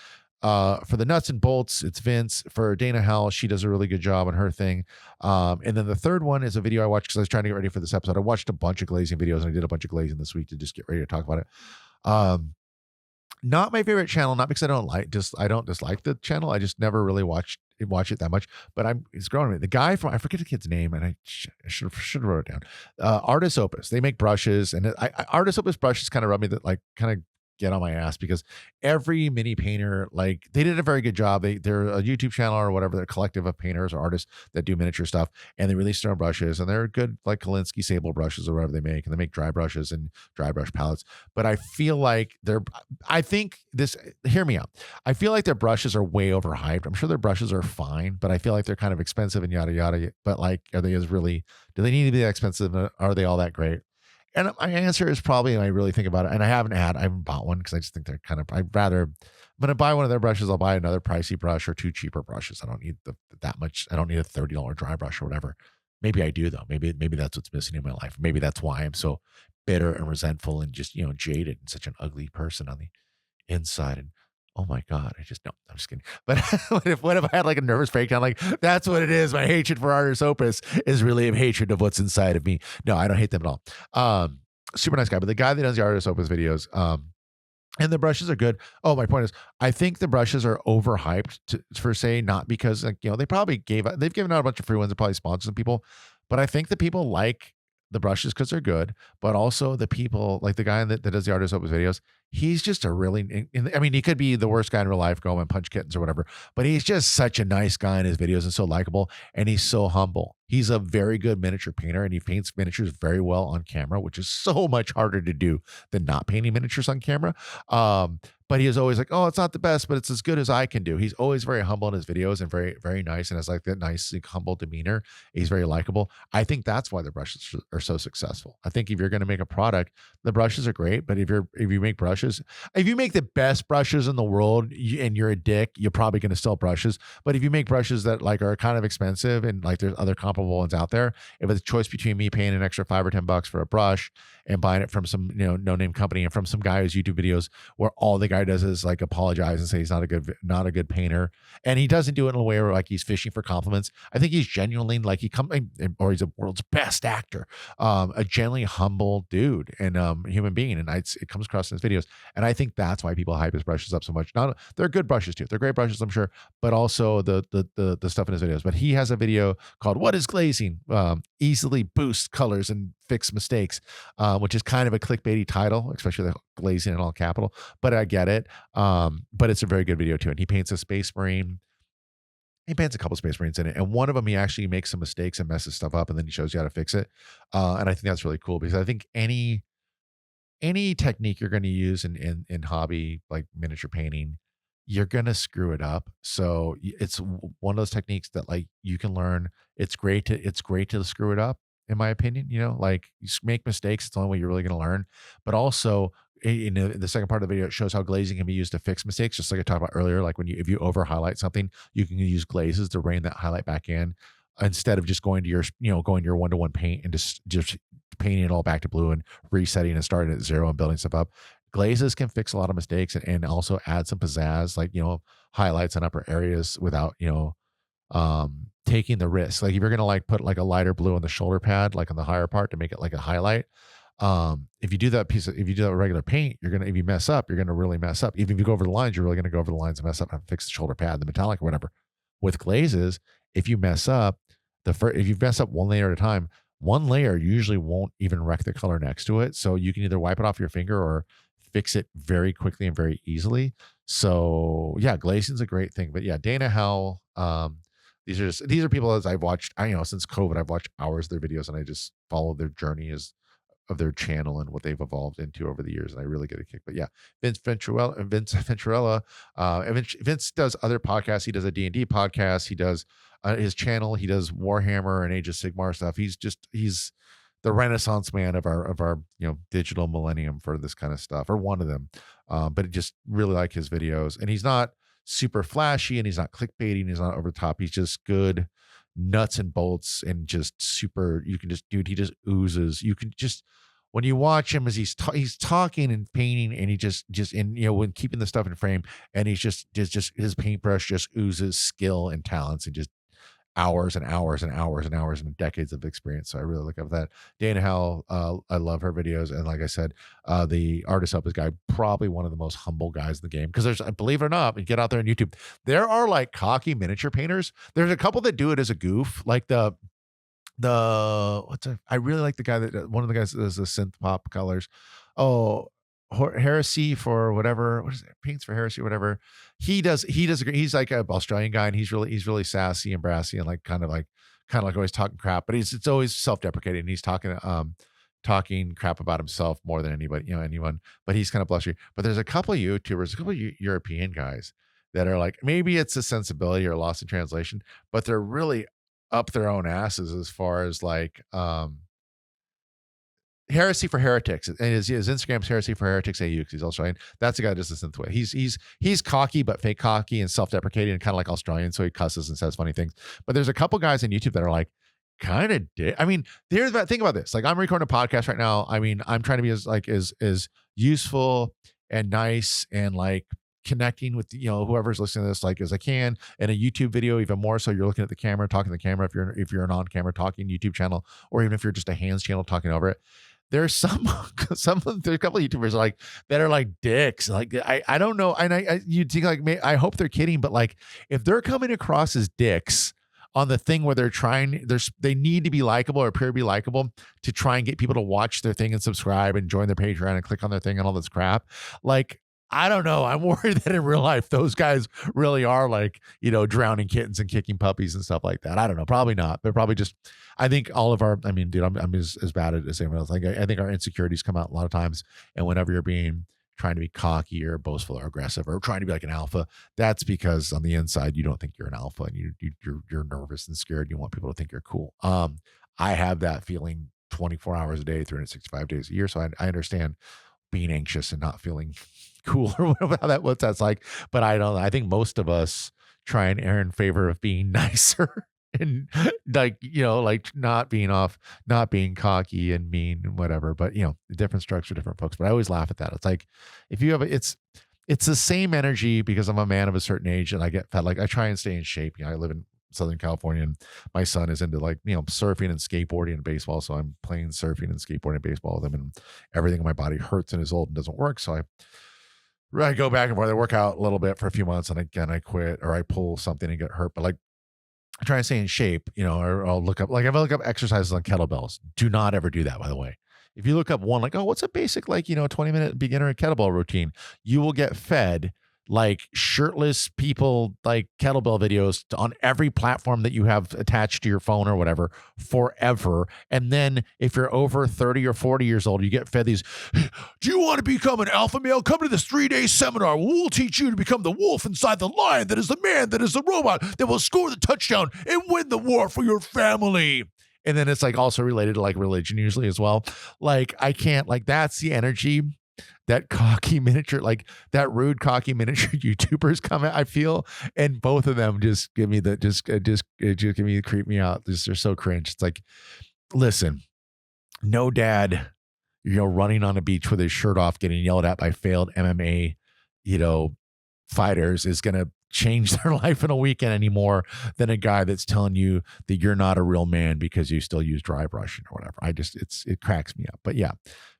for the nuts and bolts, it's Vince. For Dana Howell, she does a really good job on her thing. And then the third one is a video I watched because I was trying to get ready for this episode. I watched a bunch of glazing videos and I did a bunch of glazing this week to just get ready to talk about it. Not my favorite channel, not because I don't dislike the channel. I just never really watch it that much, but it's growing on me. The guy from, I forget the kid's name, and I should have wrote it down. Artis Opus. They make brushes, and Artis Opus brushes kind of rub me that like kind of get on my ass because every mini painter, like they did a very good job. They're a YouTube channel or whatever. They're a collective of painters or artists that do miniature stuff, and they release their own brushes, and they're good, like Kolinsky Sable brushes or whatever they make, and they make dry brushes and dry brush palettes. But I feel like hear me out. I feel like their brushes are way overhyped. I'm sure their brushes are fine, but I feel like they're kind of expensive and yada yada. But like, do they need to be that expensive? Are they all that great? And my answer is probably, and I really think about it, and I haven't bought one because I just think they're kind of, I'm going to buy one of their brushes, I'll buy another pricey brush or 2 cheaper brushes. I don't need that much. I don't need a $30 dry brush or whatever. Maybe I do though. Maybe that's what's missing in my life. Maybe that's why I'm so bitter and resentful and just, jaded and such an ugly person on the inside. And oh my God, I just no, I'm just kidding. But what if I had like a nervous breakdown? Like that's what it is. My hatred for Artis Opus is really a hatred of what's inside of me. No, I don't hate them at all. Super nice guy, but the guy that does the Artis Opus videos, and the brushes are good. Oh, my point is, I think the brushes are overhyped for say, not because they've given out a bunch of free ones and probably sponsored some people, but I think the people like the brushes because they're good, but also the people like the guy that does the Artist Opus videos. He's just a really, I mean, he could be the worst guy in real life, go and punch kittens or whatever, but he's just such a nice guy in his videos and so likable, and he's so humble. He's a very good miniature painter, and he paints miniatures very well on camera, which is so much harder to do than not painting miniatures on camera. But he is always like, oh, it's not the best, but it's as good as I can do. He's always very humble in his videos and very, very nice, and has like that nice, like, humble demeanor. He's very likable. I think that's why the brushes are so successful. I think if you're going to make a product, the brushes are great, but if you make brushes, if you make the best brushes in the world and you're a dick, you're probably going to sell brushes. But if you make brushes that like are kind of expensive and like there's other comparable ones out there, if it's a choice between me paying an extra $5 or $10 for a brush and buying it from some no-name company and from some guy whose YouTube videos where all the guy does is like apologize and say he's not a good painter, and he doesn't do it in a way where like he's fishing for compliments. I think he's genuinely like or he's a world's best actor, a genuinely humble dude and human being, and it comes across in his videos. And I think that's why people hype his brushes up so much. Not they're good brushes too, they're great brushes, I'm sure, but also the stuff in his videos. But he has a video called "What is Glazing?" Easily boost colors and fix mistakes, which is kind of a clickbaity title, especially the glazing in all capital, but I get it. But it's a very good video too. And he paints a Space Marine. He paints a couple Space Marines in it, and one of them he actually makes some mistakes and messes stuff up, and then he shows you how to fix it. And I think that's really cool because I think any technique you're going to use in hobby like miniature painting, you're going to screw it up. So it's one of those techniques that like you can learn. It's great to screw it up, in my opinion. Like you make mistakes. It's the only way you're really going to learn. But also in the second part of the video, it shows how glazing can be used to fix mistakes. Just like I talked about earlier, like if you over highlight something, you can use glazes to rein that highlight back in instead of just going to your one-to-one paint and just painting it all back to blue and resetting and starting at zero and building stuff up. Glazes can fix a lot of mistakes and also add some pizzazz, like, highlights in upper areas without, taking the risk. Like if you're going to like put like a lighter blue on the shoulder pad, like on the higher part to make it like a highlight. If you do that regular paint, if you mess up, you're going to really mess up. Even if you go over the lines, you're really going to go over the lines and mess up and fix the shoulder pad, the metallic or whatever. With glazes, if you mess up if you mess up one layer at a time, one layer usually won't even wreck the color next to it. So you can either wipe it off your finger or fix it very quickly and very easily. So yeah, glazing's a great thing. But yeah, Dana Howell, these are people as I've watched, since COVID, I've watched hours of their videos and I just follow their journey of their channel and what they've evolved into over the years. And I really get a kick. But yeah, Vince Venturella, Vince does other podcasts. He does a D&D podcast. He does his channel. He does Warhammer and Age of Sigmar stuff. He's the Renaissance man of our digital millennium for this kind of stuff, or one of them. But I just really like his videos, and he's not super flashy and he's not clickbaiting. He's not over the top. He's just good nuts and bolts and just super. You can just, dude, he just oozes. You can just, when you watch him as he's talking and painting, and he just when keeping the stuff in frame, and he's just his paintbrush just oozes skill and talents and just hours and hours and hours and hours and decades of experience. So I really look up that Dana Howell. I love her videos, and like I said, the Artist Opus guy, probably one of the most humble guys in the game, because there's, believe it or not, you get out there on YouTube, there are like cocky miniature painters. There's a couple that do it as a goof, like I really like the guy one of the guys that does the synth pop colors. Oh, Heresy for whatever, what is it? Paints for Heresy, whatever. He's like an Australian guy, and he's really sassy and brassy and like kind of like always talking crap, but it's always self-deprecating. And he's talking crap about himself more than anyone, but he's kind of blushy. But there's a couple of YouTubers, a couple of European guys that are like, maybe it's a sensibility or lost in translation, but they're really up their own asses as far as like, Heresy for Heretics, and his Instagram's Heresy for Heretics AU, because he's Australian. That's the guy that does the synth way. He's cocky, but fake cocky and self-deprecating and kind of like Australian, so he cusses and says funny things. But there's a couple guys on YouTube that are like kind of I mean, there's that think about this. Like I'm recording a podcast right now. I mean, I'm trying to be as useful and nice and like connecting with whoever's listening to this like as I can. And a YouTube video even more so you're looking at the camera, talking to the camera if you're an on-camera talking YouTube channel, or even if you're just a hands channel talking over it. There's there's a couple of YouTubers like that are like dicks. Like I don't know. And you think like I hope they're kidding, but like if they're coming across as dicks on the thing where they need to be likable or appear to be likable to try and get people to watch their thing and subscribe and join their Patreon and click on their thing and all this crap. Like, I don't know. I'm worried that in real life, those guys really are like, drowning kittens and kicking puppies and stuff like that. I don't know. Probably not. They're probably just, I think all of our, I mean, dude, I'm as bad as anyone else. Like, I think our insecurities come out a lot of times. And whenever you're trying to be cocky or boastful or aggressive or trying to be like an alpha, that's because on the inside you don't think you're an alpha and you're nervous and scared. You want people to think you're cool. I have that feeling 24 hours a day, 365 days a year. So I understand being anxious and not feeling cool or whatever what that's like. But I think most of us try and err in favor of being nicer and like not being cocky and mean and whatever. But different strokes for different folks. But I always laugh at that. It's like if you have it's the same energy because I'm a man of a certain age and I get fat. Like I try and stay in shape. I live in Southern California and my son is into like surfing and skateboarding and baseball, so I'm playing surfing and skateboarding and baseball with him, and everything in my body hurts and is old and doesn't work. So I go back and forth. I work out a little bit for a few months and again I quit or I pull something and get hurt. But like I try to stay in shape, or I'll look up, like if I look up exercises on kettlebells, do not ever do that, by the way. If you look up one, like, oh, what's a basic, 20-minute beginner kettlebell routine? You will get fed like shirtless people, like kettlebell videos on every platform that you have attached to your phone or whatever forever. And then if you're over 30 or 40 years old, you get fed these, do you want to become an alpha male? Come to this 3-day seminar. We'll teach you to become the wolf inside the lion that is the man that is the robot that will score the touchdown and win the war for your family. And then it's like also related to like religion usually as well. Like I can't, like that's the energy that cocky miniature, like that rude cocky miniature YouTubers come at, I feel. And both of them just give me creep me out. They're so cringe. It's like, listen, no dad, running on a beach with his shirt off, getting yelled at by failed MMA, fighters is going to change their life in a weekend any more than a guy that's telling you that you're not a real man because you still use dry brushing or whatever. It cracks me up. But yeah,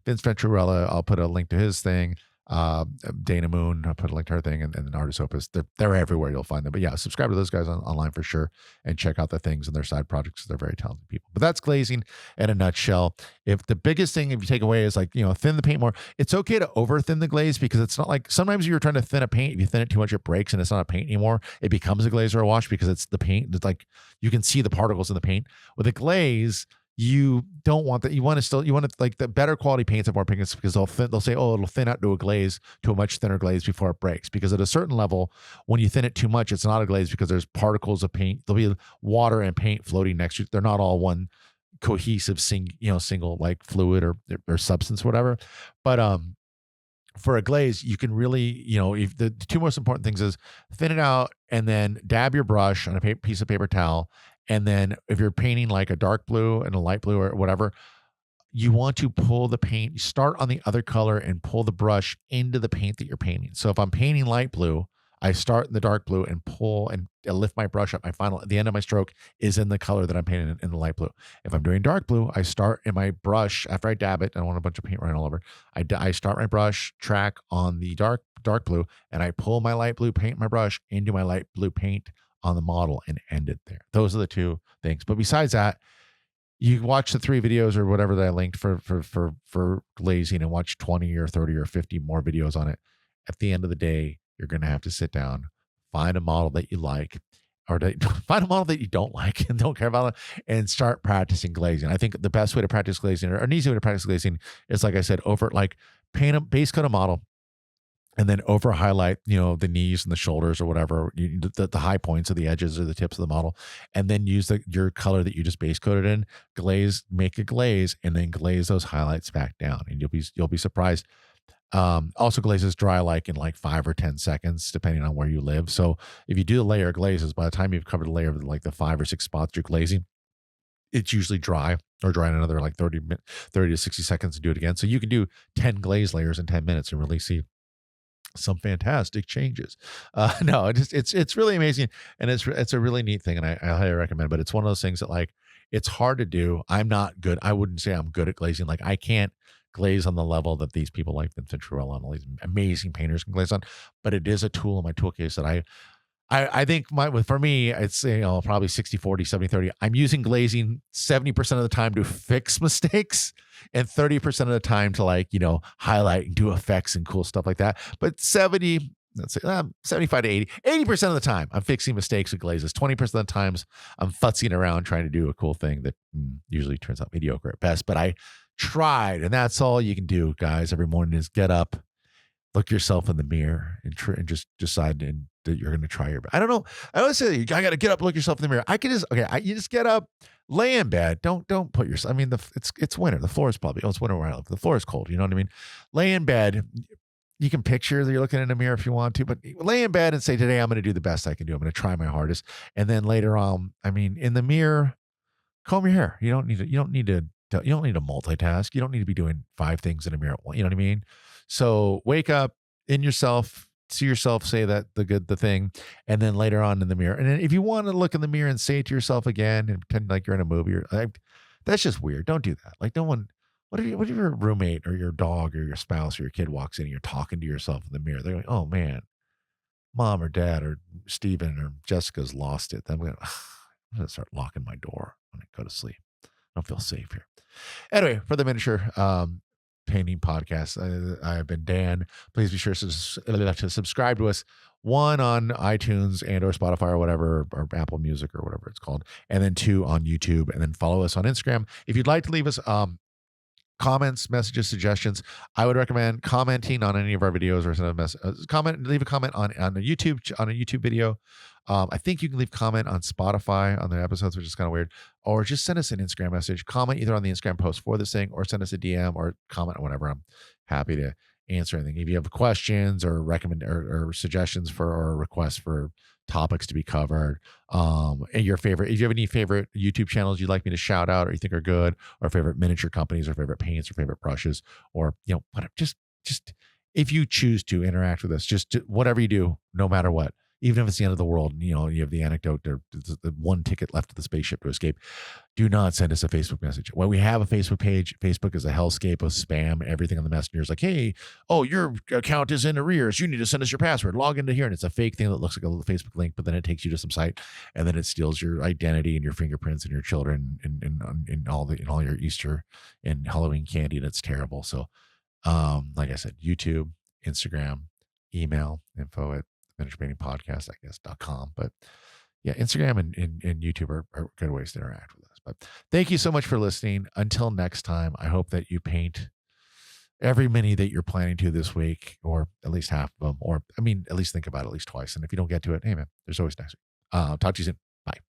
Vince Venturella, I'll put a link to his thing. Dana Moon, I'll put a link to her thing, and then Artist Opus. They're everywhere. You'll find them. But yeah, subscribe to those guys online for sure and check out the things and their side projects. They're very talented people. But that's glazing in a nutshell. If the biggest thing, if you take away is like, thin the paint more, it's okay to over thin the glaze because it's not like sometimes you're trying to thin a paint. If you thin it too much, it breaks and it's not a paint anymore. It becomes a glaze or a wash because it's the paint. It's like you can see the particles in the paint. With a glaze, you don't want that. You want to like the better quality paints have more pigments because they'll say, oh, it'll thin out to a much thinner glaze before it breaks. Because at a certain level, when you thin it too much, it's not a glaze because there's particles of paint. There'll be water and paint floating next to it. They're not all one cohesive single like fluid or substance, whatever. But for a glaze, you can really, if the two most important things is thin it out and then dab your brush on a piece of paper towel. And then if you're painting like a dark blue and a light blue or whatever, you want to pull the paint, start on the other color and pull the brush into the paint that you're painting. So if I'm painting light blue, I start in the dark blue and pull and lift my brush up. The end of my stroke is in the color that I'm painting in the light blue. If I'm doing dark blue, I start in my brush after I dab it. I don't want a bunch of paint running all over. I start my brush track on the dark blue and I pull my light blue paint, my brush into my light blue paint on the model and end it there. Those are the two things. But besides that, you watch the 3 videos or whatever that I linked for glazing and watch 20 or 30 or 50 more videos on it. At the end of the day, you're going to have to sit down, find a model that you like or find a model that you don't like and don't care about it and start practicing glazing. I think the best way to practice glazing or an easy way to practice glazing is, like I said, paint a base coat a model and then over highlight, the knees and the shoulders or whatever, the high points of the edges or the tips of the model, and then use your color that you just base coated in, make a glaze, and then glaze those highlights back down, and you'll be surprised. Also, glazes dry like in like 5 or 10 seconds, depending on where you live. So if you do the layer of glazes, by the time you've covered a layer of like the 5 or 6 spots you're glazing, it's usually dry or dry in another like 30 to 60 seconds to do it again. So you can do 10 glaze layers in 10 minutes and really see some fantastic changes. No, it's really amazing, and it's a really neat thing, and I highly recommend. But it's one of those things that like it's hard to do. I'm not good. I wouldn't say I'm good at glazing. Like I can't glaze on the level that these people like Vincent Truella and all these amazing painters can glaze on. But it is a tool in my toolcase that I think for me, it's, probably 60/40, 70/30. I'm using glazing 70% of the time to fix mistakes and 30% of the time to highlight and do effects and cool stuff like that. But 75 to 80% of the time I'm fixing mistakes with glazes. 20% of the times I'm futzing around trying to do a cool thing that usually turns out mediocre at best. But I tried, and that's all you can do, guys, every morning is get up, look yourself in the mirror and just decide that you're going to try your best. I don't know. I always say I got to get up, look yourself in the mirror. I can just, you just get up, lay in bed. Don't put yourself, I mean, it's winter. The floor is probably, it's winter where I live. The floor is cold. You know what I mean? Lay in bed. You can picture that you're looking in a mirror if you want to, but lay in bed and say, today I'm going to do the best I can do. I'm going to try my hardest. And then later on, in the mirror, comb your hair. You don't need to multitask. You don't need to be doing 5 things in a mirror. You know what I mean? So wake up in yourself, see yourself, say the thing, and then later on in the mirror. And then if you want to look in the mirror and say it to yourself again and pretend like you're in a movie, that's just weird. Don't do that. Like no one, what if your roommate or your dog or your spouse or your kid walks in and you're talking to yourself in the mirror? They're like, oh man, mom or dad or Steven or Jessica's lost it. I'm going to start locking my door when I go to sleep. I don't feel safe here. Anyway, for the miniature painting podcast, I've been Dan. Please be sure to subscribe to us, one on iTunes and or Spotify or whatever, or Apple Music or whatever it's called, and then 2 on YouTube, and then follow us on Instagram. If you'd like to leave us comments, messages, suggestions, I would recommend commenting on any of our videos or send a message. Leave a comment on a YouTube video. I think you can leave comment on Spotify on the episodes, which is kind of weird, or just send us an Instagram message. Comment either on the Instagram post for this thing, or send us a DM, or comment on whatever. I'm happy to answer anything. If you have questions or or suggestions or requests for topics to be covered, and if you have any favorite YouTube channels you'd like me to shout out or you think are good, or favorite miniature companies or favorite paints or favorite brushes, or whatever, just if you choose to interact with us, just whatever you do, no matter what, even if it's the end of the world, you have the anecdote, there's the one ticket left of the spaceship to escape, do not send us a Facebook message. Well, we have a Facebook page. Facebook is a hellscape of spam. Everything on the messenger is like, hey, your account is in arrears. You need to send us your password. Log into here. And it's a fake thing that looks like a little Facebook link, but then it takes you to some site, and then it steals your identity and your fingerprints and your children and all your Easter and Halloween candy. And it's terrible. So, like I said, YouTube, Instagram, email, info@miniaturepaintingpodcast.com. But yeah, Instagram and YouTube are good ways to interact with us. But thank you so much for listening. Until next time, I hope that you paint every mini that you're planning to this week, or at least half of them, or at least think about it at least twice. And if you don't get to it, hey man, there's always next week. Talk to you soon. Bye.